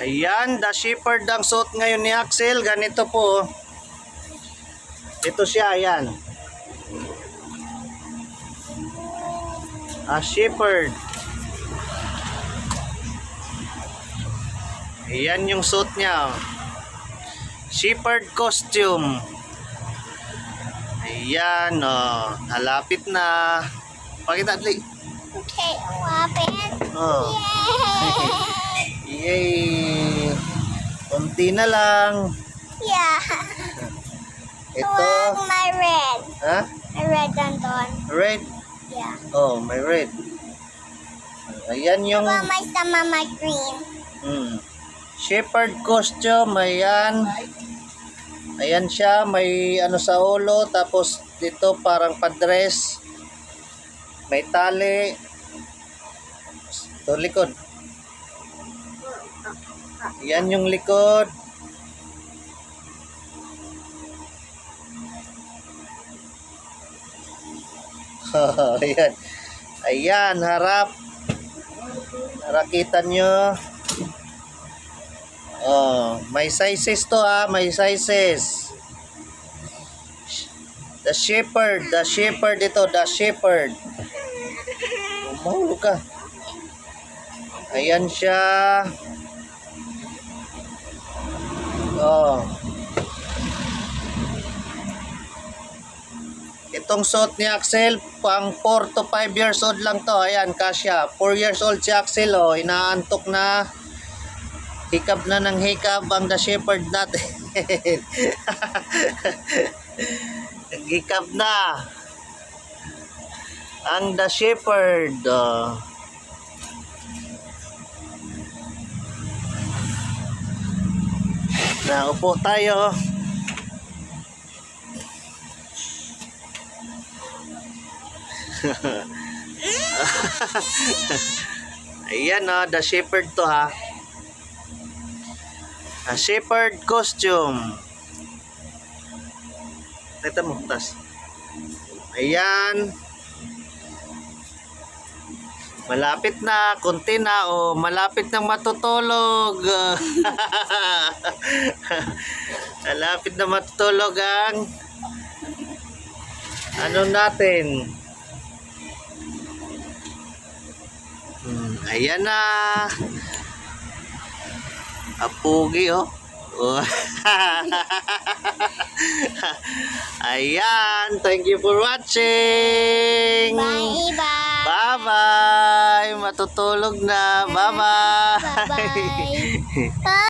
Ayan, the shepherd ang suot ngayon ni Axel. Ganito po. Ito siya, ayan. A shepherd. Ayan yung suot niya. Shepherd costume. Ayan, oh. Halapit na. Pakita, Adli. Okay, open. Oh. Yay! Yay! Kunti na lang. Yeah. Ito. Huwag my red. Ha? My red nandun. Red? Yeah. Oh, may red. Ayan yung Huwag may sama my green. shepherd costume. Ayan. Ayan siya. May ano sa ulo. Tapos dito parang padress. May tali. Ito likod. Ayan yung likod. Ayan. Ayan, harap. Nakita nyo. Oh, may sizes to may sizes. The shepherd ito, the shepherd. Mahulog ka. Ayan siya. Oh. Itong suot ni Axel, pang 4 to 5 years old lang to. Ayan, kasya. 4 years old si Axel, oh. Inaantok na. Hikab na ng hikab ang the shepherd natin. Hikab na. Ang the shepherd. Oh. Naupo tayo. Ayan the shepherd to A shepherd costume. Ito mo, tas. Ayan. Malapit na, konti na, malapit nang matutulog. Malapit na matutulog ang ano natin. Ayan na. Apugi, oh. Ayan. Thank you for watching. Bye-bye. Bye-bye. Matutulog na. Bye-bye. Bye-bye.